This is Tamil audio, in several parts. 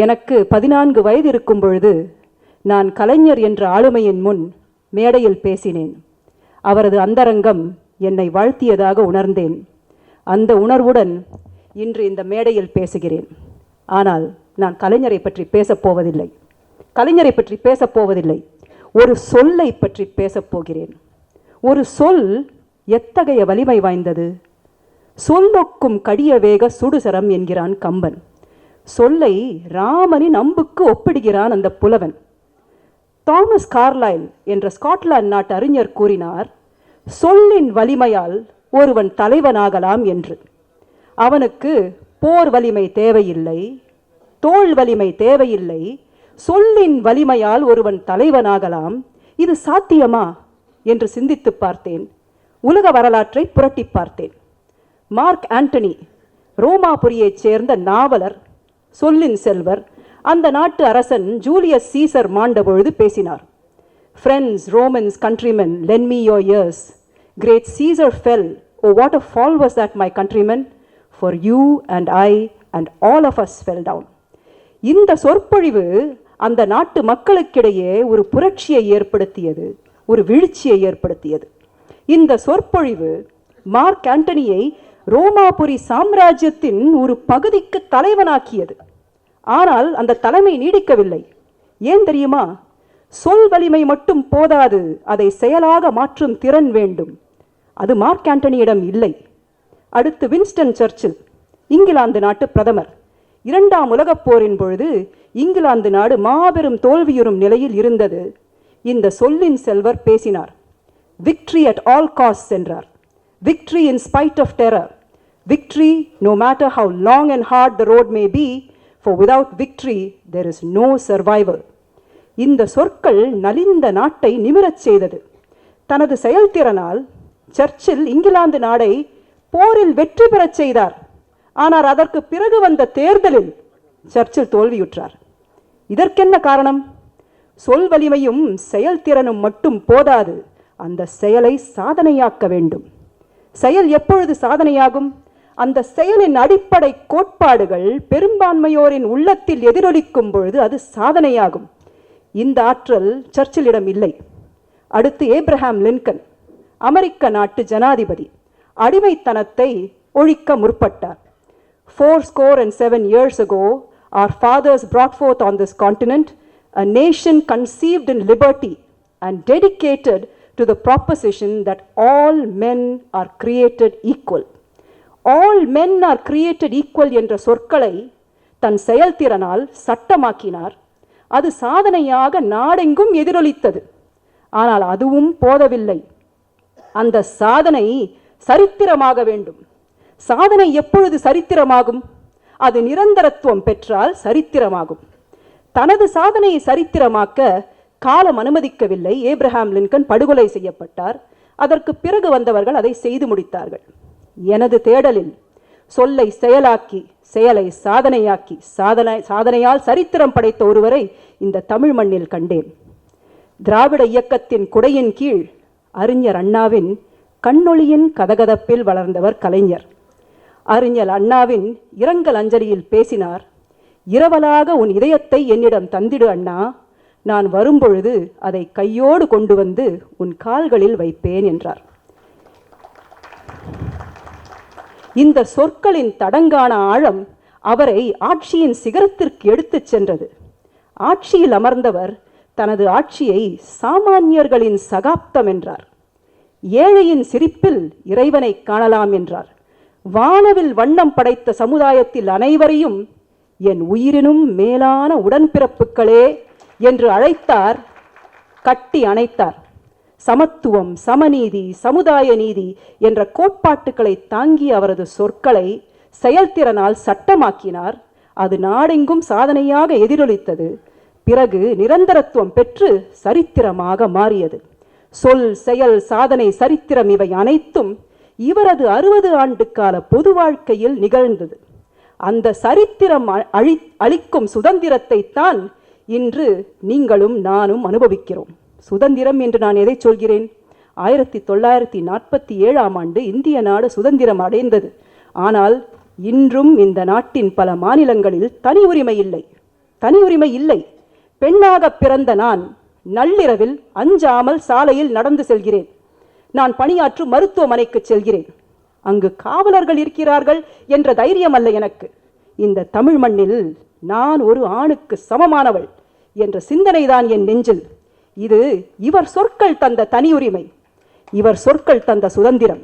எனக்கு 14 வயது இருக்கும் பொழுது நான் கலைஞர் என்ற ஆளுமையின் முன் மேடையில் பேசினேன். அவரது அந்தரங்கம் என்னை வாழ்த்தியதாக உணர்ந்தேன். அந்த உணர்வுடன் இன்று இந்த மேடையில் பேசுகிறேன். ஆனால் நான் கலைஞரை பற்றி பேசப்போவதில்லை. கலைஞரை பற்றி பேசப்போவதில்லை. ஒரு சொல்லை பற்றி பேசப்போகிறேன். ஒரு சொல் எத்தகைய வலிமை வாய்ந்தது! சொல்லொக்கும் கடிய வேக சுடுசரம் என்கிறான் கம்பன். சொல்லை ராமனின் அம்புக்கு ஒப்பிடுகிறான் அந்த புலவன். தாமஸ் கார்லைல் என்ற ஸ்காட்லாந்து நாட்டு அறிஞர் கூறினார், சொல்லின் வலிமையால் ஒருவன் தலைவனாகலாம் என்று. அவனுக்கு போர் வலிமை தேவையில்லை, தோள் வலிமை தேவையில்லை, சொல்லின் வலிமையால் ஒருவன் தலைவனாகலாம். இது சாத்தியமா என்று சிந்தித்து பார்த்தேன். உலக வரலாற்றை புரட்டி பார்த்தேன். மார்க் ஆண்டனி, ரோமாபுரியைச் சேர்ந்த நாவலர், சொல்லின் செல்வர், அந்த நாட்டு அரசன் ஜூலியஸ் சீசர் மாண்ட பொழுது பேசினார். Friends, Romans, countrymen, lend me your ears. Great Caesar fell. Oh, what a fall was that, my countrymen. For you and I and all of us fell down. இந்த சொற்பொழிவு அந்த நாட்டு மக்களுக்கிடையே ஒரு புரட்சியை ஏற்படுத்தியது, ஒரு வீழ்ச்சியை ஏற்படுத்தியது. இந்த சொற்பொழிவு மார்க் ஆண்டனியை ரோமாபுரி சாம்ராஜ்யத்தின் ஒரு பகுதிக்கு தலைவனாக்கியது. ஆனால் அந்த தலைமை நீடிக்கவில்லை. ஏன் தெரியுமா? சொல் வலிமை மட்டும் போதாது, அதை செயலாக மாற்றும் திறன் வேண்டும். அது மார்க் ஆண்டனியிடம் இல்லை. அடுத்து வின்ஸ்டன் சர்ச்சில், இங்கிலாந்து நாட்டு பிரதமர். 2ஆம் உலகப் போரின் பொழுது இங்கிலாந்து நாடு மாபெரும் தோல்வியுறும் நிலையில் இருந்தது. இந்த சொல்லின் செல்வர் பேசினார். விக்ட்ரி அட் ஆல் காஸ்ட் என்றார். Victory in spite of terror. Victory no matter how long and hard the road may be, for without victory there is no survival. இந்த சொற்கள் நலிந்த நாட்டை நிமிரச் செய்தது. தனது செயல்திறனால் சர்ச்சில் இங்கிலாந்து நாடை போரில் வெற்றி பெறச் செய்தார். ஆனால் அதற்கு பிறகு வந்த தேர்தலில் சர்ச்சில் தோல்வியுற்றார். இதற்கென்ன காரணம்? சொல் வலிமையும் செயல்திறனும் மட்டும் போதாது, அந்த செயலை சாதனையாக்க வேண்டும். செயல் எப்பொழுது சாதனையாகும்? அந்த செயலின் அடிப்படை கோட்பாடுகள் பெரும்பான்மையோரின் உள்ளத்தில் எதிரொலிக்கும் பொழுது அது சாதனையாகும். இந்த ஆற்றல் சர்ச்சிலிடம் இல்லை. அடுத்து ஏப்ரஹாம் லின்கன், அமெரிக்க நாட்டு ஜனாதிபதி, அடிமைத்தனத்தை ஒழிக்க முற்பட்டார். 407 years ago, our fathers brought forth on this continent a nation conceived in liberty and dedicated to the proposition that all men are created equal. All men are created equal என்ற சொற்களை தன் செயல்திறனால் சட்டமாக்கினார். அது சாதனையாக நாடெங்கும் எதிரொலித்தது. ஆனால் அதுவும் போதவில்லை. அந்த சாதனை சரித்திரமாக வேண்டும். சாதனை எப்பொழுது சரித்திரமாகும்? அது நிரந்தரத்துவம் பெற்றால் சரித்திரமாகும். தனது சாதனையை சரித்திரமாக்க காலம் அனுமதிக்கவில்லை. ஏப்ரஹாம் லின்கன் படுகொலை செய்யப்பட்டார். அதற்கு பிறகு வந்தவர்கள் அதை செய்து முடித்தார்கள். எனது தேடலில் சொல்லை செயலாக்கி, செயலை சாதனையாக்கி, சாதனையால் சரித்திரம் படைத்த ஒருவரை இந்த தமிழ் மண்ணில் கண்டேன். திராவிட இயக்கத்தின் குடையின் கீழ் அறிஞர் அண்ணாவின் கண்ணொளியின் கதகதப்பில் வளர்ந்தவர் கலைஞர். அறிஞர் அண்ணாவின் இரங்கல் அஞ்சலியில் பேசினார். இரவலாக உன் இதயத்தை என்னிடம் தந்திடு அண்ணா, நான் வரும்பொழுது அதை கையோடு கொண்டு வந்து உன் கால்களில் வைப்பேன் என்றார். இந்த சொற்களின் தடங்கான ஆழம் அவரை ஆட்சியின் சிகரத்திற்கு எடுத்துச் சென்றது. ஆட்சியில் அமர்ந்தவர் தனது ஆட்சியை சாமானியர்களின் சகாப்தம் என்றார். ஏழையின் சிரிப்பில் இறைவனை காணலாம் என்றார். வானவில் வண்ணம் படைத்த சமுதாயத்தில் அனைவரையும் என் உயிரினும் மேலான உடன்பிறப்புகளே என்று அழைத்தார், கட்டி அணைத்தார். சமத்துவம், சமநீதி, சமுதாய நீதி என்ற கோட்பாட்டுக்களை தாங்கிய அவரது சொற்களை செயல்திறனால் சட்டமாக்கினார். அது நாடெங்கும் சாதனையாக எதிரொலித்தது. பிறகு நிரந்தரத்துவம் பெற்று சரித்திரமாக மாறியது. சொல், செயல், சாதனை, சரித்திரம் இவை அனைத்தும் இவரது 60 ஆண்டு கால பொது வாழ்க்கையில் நிகழ்ந்தது. அந்த சரித்திரம் அளிக்கும் சுதந்திரத்தை தான் இன்று நீங்களும் நானும் அனுபவிக்கிறோம். சுதந்திரம் என்று நான் எதை சொல்கிறேன்? 1947ஆம் ஆண்டு இந்திய நாடு சுதந்திரம் அடைந்தது. ஆனால் இன்றும் இந்த நாட்டின் பல மாநிலங்களில் தனி உரிமை இல்லை. தனி உரிமை இல்லை. பெண்ணாக பிறந்த நான் நள்ளிரவில் அஞ்சாமல் சாலையில் நடந்து செல்கிறேன். நான் பணியாற்றும் மருத்துவமனைக்கு செல்கிறேன். அங்கு காவலர்கள் இருக்கிறார்கள் என்ற தைரியம் அல்ல எனக்கு. இந்த தமிழ் மண்ணில் நான் ஒரு ஆணுக்கு சமமானவள் என்ற சிந்தனைதான் என் நெஞ்சில். இது இவர் சொற்கள் தந்த தனி உரிமை, இவர் சொற்கள் தந்த சுதந்திரம்.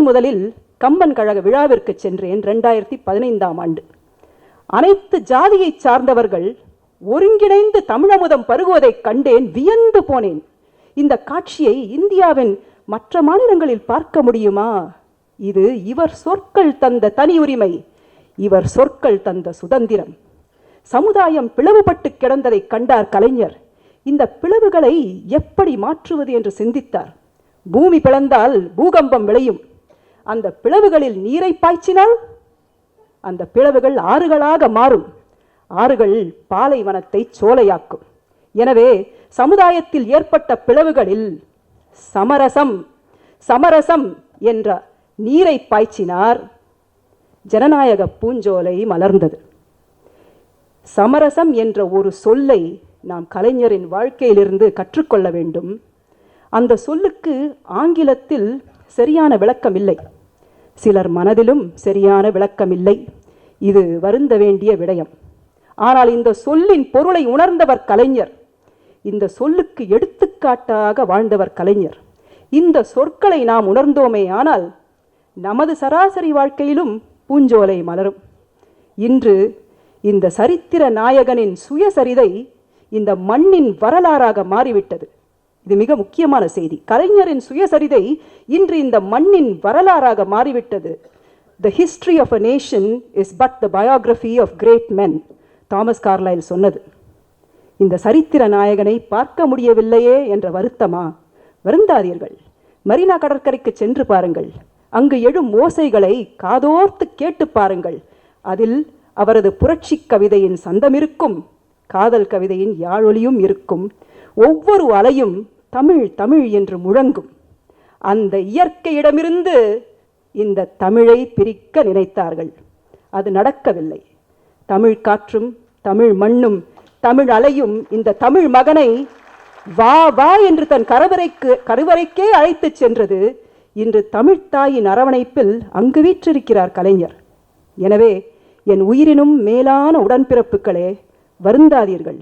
முதலில் கம்பன் கழக விழாவிற்கு சென்றேன் 2015ஆம் ஆண்டு. அனைத்து ஜாதியை சார்ந்தவர்கள் ஒருங்கிணைந்து தமிழமுதம் பருகுவதைக் கண்டேன், வியந்து போனேன். இந்த காட்சியை இந்தியாவின் மற்ற மாநிலங்களில் பார்க்க முடியுமா? இது இவர் சொற்கள் தந்த தனி உரிமை, இவர் சொற்கள் தந்த சுதந்திரம். சமுதாயம் பிளவுபட்டு கிடந்ததை கண்டார் கலைஞர். இந்த பிளவுகளை எப்படி மாற்றுவது என்று சிந்தித்தார். பூமி பிளந்தால் பூகம்பம் விளையும். அந்த பிளவுகளில் நீரை பாய்ச்சினால் அந்த பிளவுகள் ஆறுகளாக மாறும். ஆறுகள் பாலைவனத்தை சோலையாக்கும். எனவே சமுதாயத்தில் ஏற்பட்ட பிளவுகளில் சமரசம் சமரசம் என்ற நீரை பாய்ச்சினார். ஜனநாயக பூஞ்சோலை மலர்ந்தது. சமரசம் என்ற ஒரு சொல்லை நாம் கலைஞரின் வாழ்க்கையிலிருந்து கற்றுக்கொள்ள வேண்டும். அந்த சொல்லுக்கு ஆங்கிலத்தில் சரியான விளக்கம் இல்லை. சிலர் மனதிலும் சரியான விளக்கம் இல்லை. இது வருந்த வேண்டிய விடயம். ஆனால் இந்த சொல்லின் பொருளை உணர்ந்தவர் கலைஞர். இந்த சொல்லுக்கு எடுத்துக்காட்டாக வாழ்ந்தவர் கலைஞர். இந்த சொற்களை நாம் உணர்ந்தோமே ஆனால் நமது சராசரி வாழ்க்கையிலும் பூஞ்சோலை மலரும். இன்று இந்த சரித்திர நாயகனின் சுயசரிதை இந்த மண்ணின் வரலாறாக மாறிவிட்டது. இது மிக முக்கியமான செய்தி. கலைஞரின் சுயசரிதை இன்று இந்த மண்ணின் வரலாறாக மாறிவிட்டது. The history of a nation is but the biography of great men. Thomas Carlyle சொன்னது. இந்த சரித்திர நாயகனை பார்க்க முடியவில்லையே என்ற வருத்தமா? வருந்தாதீர்கள். மரீனா கடற்கரைக்கு சென்று பாருங்கள். அங்கு எழும் ஓசைகளை காதோர்த்து கேட்டு பாருங்கள். அதில் அவரது புரட்சி கவிதையின் சந்தம் இருக்கும், காதல் கவிதையின் யாழொலியும் இருக்கும். ஒவ்வொரு அலையும் தமிழ் தமிழ் என்று முழங்கும். அந்த இயற்கையிடமிருந்து இந்த தமிழை பிரிக்க நினைத்தார்கள். அது நடக்கவில்லை. தமிழ் காற்றும் தமிழ் மண்ணும் தமிழ் அலையும் இந்த தமிழ் மகனை வா வா என்று தன் கருவறைக்கே அழைத்துச் சென்றது. இன்று தமிழ்த்தாயின் அரவணைப்பில் அங்கு வீற்றிருக்கிறார் கலைஞர். எனவே என் உயிரினும் மேலான உடன்பிறப்புகளே, வருந்தாதீர்கள்.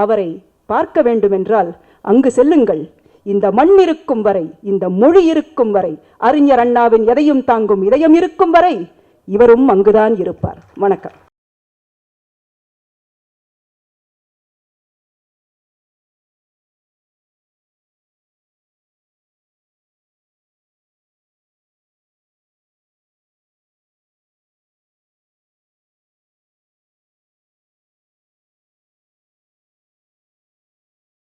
அவரை பார்க்க வேண்டுமென்றால் அங்கு செல்லுங்கள். இந்த மண் இருக்கும் வரை, இந்த மொழி இருக்கும் வரை, அறிஞர் அண்ணாவின் எதையும் தாங்கும் இதயம் இருக்கும் வரை இவரும் அங்குதான் இருப்பார். வணக்கம்.